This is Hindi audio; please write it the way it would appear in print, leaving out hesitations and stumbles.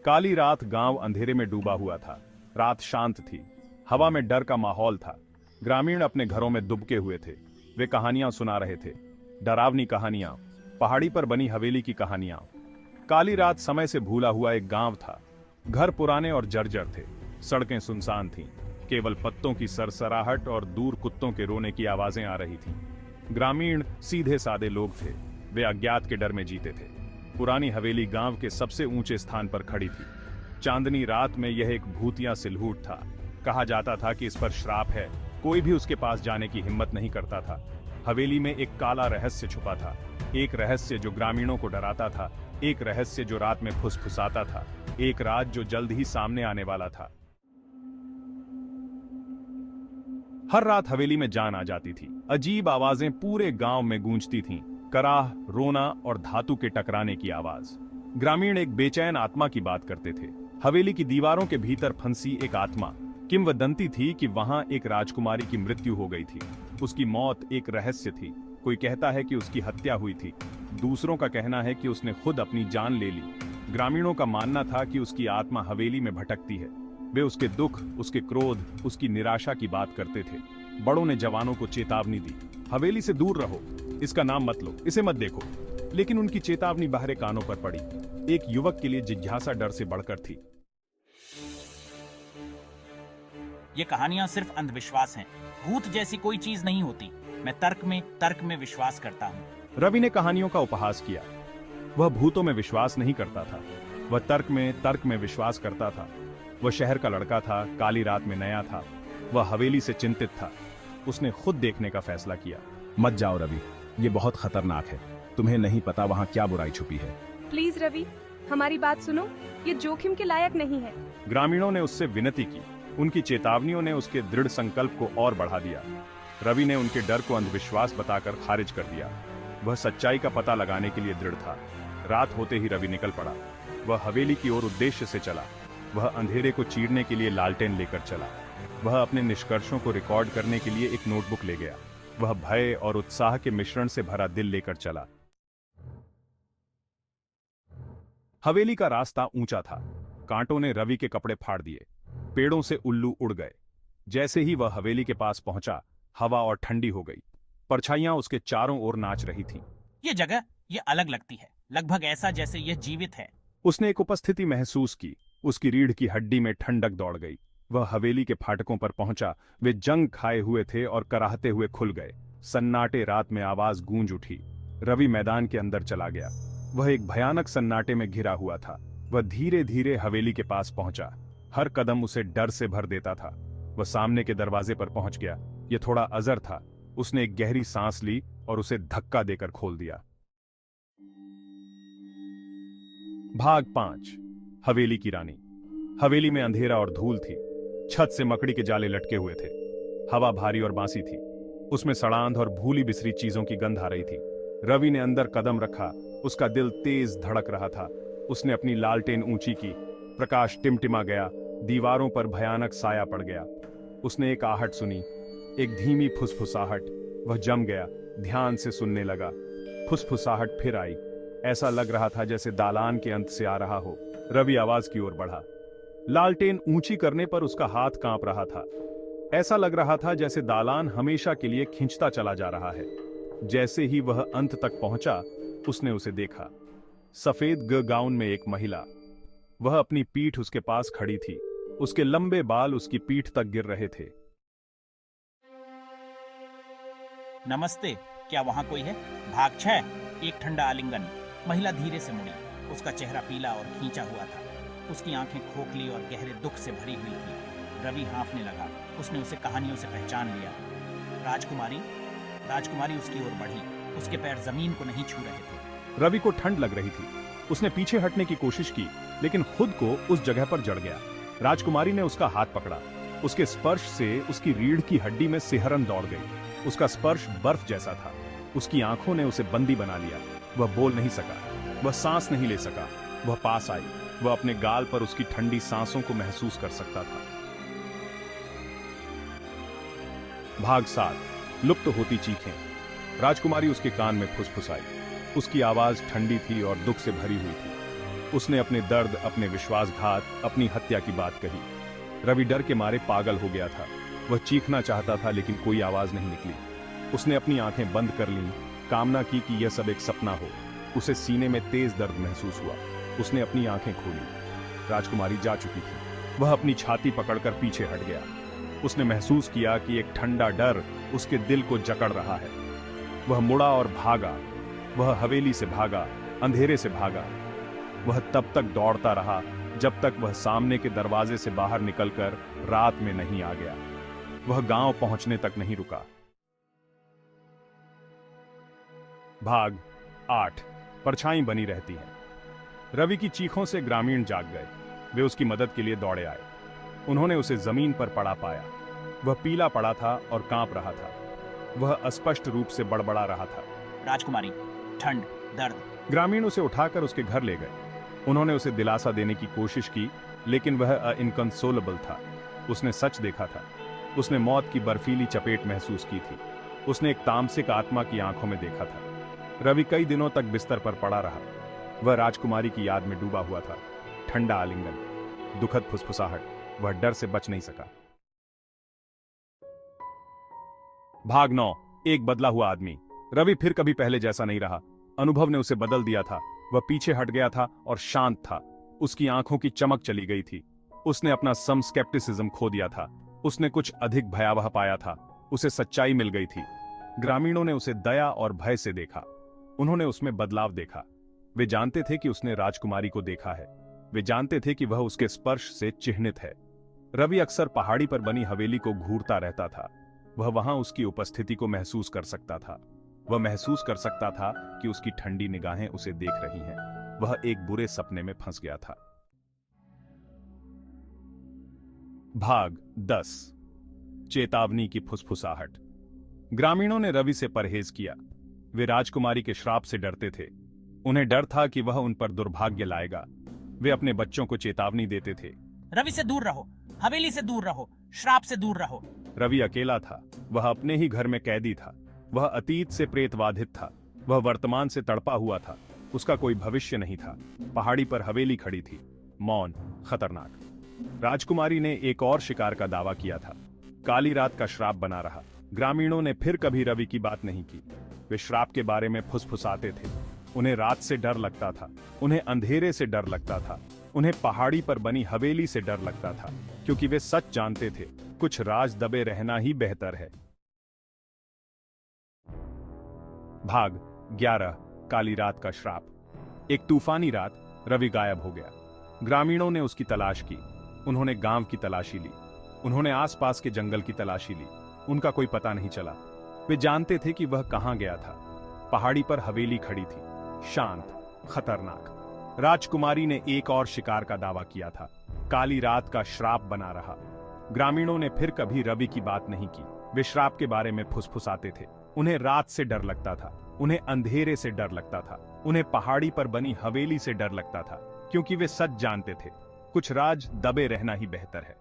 काली रात गांव अंधेरे में डूबा हुआ था। रात शांत थी, हवा में डर का माहौल था। ग्रामीण अपने घरों में दुबके हुए थे। वे कहानियां सुना रहे थे, डरावनी कहानियां, पहाड़ी पर बनी हवेली की कहानियां। काली रात समय से भूला हुआ एक गांव था। घर पुराने और जर्जर थे, सड़कें सुनसान थीं, केवल पत्तों की सरसराहट और दूर कुत्तों के रोने की आवाजें आ रही थीं। ग्रामीण सीधे सादे लोग थे, वे अज्ञात के डर में जीते थे। पुरानी हवेली गांव के सबसे ऊंचे स्थान पर खड़ी थी। चांदनी रात में यह एक भूतिया सिलहूट था। कहा जाता था कि इस पर श्राप है, कोई भी उसके पास जाने की हिम्मत नहीं करता था। हवेली में एक काला रहस्य छुपा था, एक रहस्य जो ग्रामीणों को डराता था, एक रहस्य जो रात में फुसफुसाता था, एक राज जो जल्द ही सामने आने वाला था। हर रात हवेली में जान आ जाती थी। अजीब आवाजें पूरे गांव में गूंजती थीं, कराह, रोना और धातु के टकराने की आवाज। ग्रामीण एक बेचैन आत्मा की बात करते थे। हवेली की दीवारों के भीतर फंसी एक आत्मा। किंवदंती थी कि वहां एक राजकुमारी की मृत्यु हो गई थी। उसकी मौत एक रहस्य थी। कोई कहता है कि उसकी हत्या हुई थी, दूसरों का कहना है कि उसने खुद अपनी जान ले ली। ग्रामीणों का मानना था कि उसकी आत्मा हवेली में भटकती है। वे उसके दुख, उसके क्रोध, उसकी निराशा की बात करते थे। बड़ों ने जवानों को चेतावनी दी, हवेली से दूर रहो, इसका नाम मत लो, इसे मत देखो। लेकिन उनकी चेतावनी बाहरे कानों पर पड़ी। एक युवक के लिए जिज्ञासा डर से बढ़कर थी। ये कहानियां सिर्फ अंधविश्वास हैं। भूत जैसी कोई चीज नहीं होती। मैं तर्क में विश्वास करता हूँ। रवि ने कहानियों का उपहास किया। वह भूतों में विश्वास नहीं करता था, वह तर्क में विश्वास करता था। वह शहर का लड़का था, काली रात में नया था, वह हवेली से चिंतित था। उसने खुद देखने का फैसला किया। मत जाओ रवि, ये बहुत खतरनाक है। तुम्हें नहीं पता वहाँ क्या बुराई छुपी है। प्लीज रवि, हमारी बात सुनो, ये जोखिम के लायक नहीं है। ग्रामीणों ने उससे विनती की। उनकी चेतावनियों ने उसके दृढ़ संकल्प को और बढ़ा दिया। रवि ने उनके डर को अंधविश्वास बताकर खारिज कर दिया। वह सच्चाई का पता लगाने के लिए दृढ़ था। रात होते ही रवि निकल पड़ा। वह हवेली की ओर उद्देश्य से चला। वह अंधेरे को चीरने के लिए लालटेन लेकर चला। वह अपने निष्कर्षों को रिकॉर्ड करने के लिए एक नोटबुक ले गया। वह भय और उत्साह के मिश्रण से भरा दिल लेकर चला। हवेली का रास्ता ऊंचा था। कांटों ने रवि के कपड़े फाड़ दिए। पेड़ों से उल्लू उड़ गए। जैसे ही वह हवेली के पास पहुंचा, हवा और ठंडी हो गई। परछाइयां उसके चारों ओर नाच रही थीं। ये जगह ये अलग लगती है, लगभग ऐसा जैसे यह जीवित है। उसने एक उपस्थिति महसूस की। उसकी रीढ़ की हड्डी में ठंडक दौड़ गई। वह हवेली के फाटकों पर पहुंचा। वे जंग खाए हुए थे और कराहते हुए खुल गए। सन्नाटे रात में आवाज गूंज उठी। रवि मैदान के अंदर चला गया। वह एक भयानक सन्नाटे में घिरा हुआ था। वह धीरे धीरे हवेली के पास पहुंचा। हर कदम उसे डर से भर देता था। वह सामने के दरवाजे पर पहुंच गया। यह थोड़ा अजर था। उसने एक गहरी सांस ली और उसे धक्का देकर खोल दिया। भाग 5। हवेली की रानी। हवेली में अंधेरा और धूल थी। छत से मकड़ी के जाले लटके हुए थे। हवा भारी और बांसी थी। उसमें सड़ांध और भूली बिसरी चीजों की गंध आ रही थी। रवि ने अंदर कदम रखा। उसका दिल तेज धड़क रहा था। उसने अपनी लालटेन ऊंची की। प्रकाश टिमटिमा गया। दीवारों पर भयानक साया पड़ गया। उसने एक आहट सुनी, एक धीमी फुसफुसाहट। वह जम गया, ध्यान से सुनने लगा। फुसफुसाहट फिर आई। ऐसा लग रहा था जैसे दालान के अंत से आ रहा हो। रवि आवाज की ओर बढ़ा। लालटेन ऊंची करने पर उसका हाथ कांप रहा था। ऐसा लग रहा था जैसे दालान हमेशा के लिए खिंचता चला जा रहा है। जैसे ही वह अंत तक पहुंचा, उसने उसे देखा। सफेद गाउन में एक महिला। वह अपनी पीठ उसके पास खड़ी थी। उसके लंबे बाल उसकी पीठ तक गिर रहे थे। नमस्ते, क्या वहां कोई है? भाग 6। एक ठंडा आलिंगन। महिला धीरे से मुड़ी। उसका चेहरा पीला और खींचा हुआ था। उसकी आंखें खोखली और गहरे दुख से भरी हुई थी। रवि हाँफने लगा। उसने उसे कहानियों से पहचान लिया। राजकुमारी। राजकुमारी उसकी ओर बढ़ी। उसके पैर जमीन को नहीं छू रहे थे। रवि को ठंड लग रही थी। उसने पीछे हटने की कोशिश की, लेकिन खुद को उस जगह पर जड़ गया। राजकुमारी ने उसका हाथ पकड़ा। उसके स्पर्श से उसकी रीढ़ की हड्डी में सिहरन दौड़ गई। उसका स्पर्श बर्फ जैसा था। उसकी आंखों ने उसे बंदी बना लिया। वह बोल नहीं सका। वह सांस नहीं ले सका। वह पास आई। वह अपने गाल पर उसकी ठंडी सांसों को महसूस कर सकता था। भाग 7। लुप्त होती चीखें। राजकुमारी उसके कान में फुसफुसाई। उसकी आवाज ठंडी थी और दुख से भरी हुई थी। उसने अपने दर्द, अपने विश्वासघात, अपनी हत्या की बात कही। रवि डर के मारे पागल हो गया था। वह चीखना चाहता था लेकिन कोई आवाज नहीं निकली। उसने अपनी आंखें बंद कर लीं, कामना की कि यह सब एक सपना हो। उसे सीने में तेज दर्द महसूस हुआ। उसने अपनी आंखें खोली। राजकुमारी जा चुकी थी। वह अपनी छाती पकड़कर पीछे हट गया। उसने महसूस किया कि एक ठंडा डर उसके दिल को जकड़ रहा है। वह मुड़ा और भागा। वह हवेली से भागा, अंधेरे से भागा। वह तब तक दौड़ता रहा जब तक वह सामने के दरवाजे से बाहर निकलकर रात में नहीं आ गया। वह गांव पहुंचने तक नहीं रुका। भाग 8। परछाई बनी रहती है। रवि की चीखों से ग्रामीण जाग गए। वे उसकी मदद के लिए दौड़े आए। उन्होंने उसे जमीन पर पड़ा पाया। वह पीला पड़ा था और कांप रहा था। वह अस्पष्ट रूप से बड़बड़ा रहा था। राजकुमारी, ठंड, दर्द। ग्रामीण उसे उठाकर उसके घर ले गए। उन्होंने उसे दिलासा देने की कोशिश की, लेकिन वह इनकंसोलेबल था। उसने सच देखा था। उसने मौत की बर्फीली चपेट महसूस की थी। उसने एक तामसिक आत्मा की आंखों में देखा था। रवि कई दिनों तक बिस्तर पर पड़ा रहा। वह राजकुमारी की याद में डूबा हुआ था। ठंडा आलिंगन, दुखद फुसफुसाहट। वह डर से बच नहीं सका। भाग 9। एक बदला हुआ आदमी। रवि फिर कभी पहले जैसा नहीं रहा। अनुभव ने उसे बदल दिया था। वह पीछे हट गया था और शांत था। उसकी आंखों की चमक चली गई थी। उसने अपना सम स्केप्टिसिज्म खो दिया था। उसने कुछ अधिक भयावह पाया था। उसे सच्चाई मिल गई थी। ग्रामीणों ने उसे दया और भय से देखा। उन्होंने उसमें बदलाव देखा। वे जानते थे कि उसने राजकुमारी को देखा है। वे जानते थे कि वह उसके स्पर्श से चिह्नित है। रवि अक्सर पहाड़ी पर बनी हवेली को घूरता रहता था। वह वहां उसकी उपस्थिति को महसूस कर सकता था। वह महसूस कर सकता था कि उसकी ठंडी निगाहें उसे देख रही हैं। वह एक बुरे सपने में फंस गया था। भाग 10। चेतावनी की फुसफुसाहट। ग्रामीणों ने रवि से परहेज किया। वे राजकुमारी के श्राप से डरते थे। उन्हें डर था कि वह उन पर दुर्भाग्य लाएगा। वे अपने बच्चों को चेतावनी देते थे। रवि से दूर रहो, हवेली से दूर रहो, श्राप से दूर रहो। रवि अकेला था। वह अपने ही घर में कैदी था। वह अतीत से प्रेतबाधित था। वह वर्तमान से तड़पा हुआ था। उसका कोई भविष्य नहीं था। पहाड़ी पर हवेली खड़ी थी, मौन, खतरनाक। राजकुमारी ने एक और शिकार का दावा किया था। काली रात का श्राप बना रहा। ग्रामीणों ने फिर कभी रवि की बात नहीं की। वे श्राप के बारे में फुसफुसाते थे। उन्हें रात से डर लगता था। उन्हें अंधेरे से डर लगता था। उन्हें पहाड़ी पर बनी हवेली से डर लगता था, क्योंकि वे सच जानते थे, कुछ राज दबे रहना ही बेहतर है। भाग 11। काली रात का श्राप। एक तूफानी रात रवि गायब हो गया। ग्रामीणों ने उसकी तलाश की। उन्होंने गांव की तलाशी ली। उन्होंने आसपास के जंगल की तलाशी ली। उनका कोई पता नहीं चला। वे जानते थे कि वह कहां गया था। पहाड़ी पर हवेली खड़ी थी, शांत, खतरनाक। राजकुमारी ने एक और शिकार का दावा किया था। काली रात का श्राप बना रहा। ग्रामीणों ने फिर कभी रवि की बात नहीं की। वे श्राप के बारे में फुसफुसाते थे। उन्हें रात से डर लगता था। उन्हें अंधेरे से डर लगता था। उन्हें पहाड़ी पर बनी हवेली से डर लगता था, क्योंकि वे सच जानते थे, कुछ राज दबे रहना ही बेहतर है।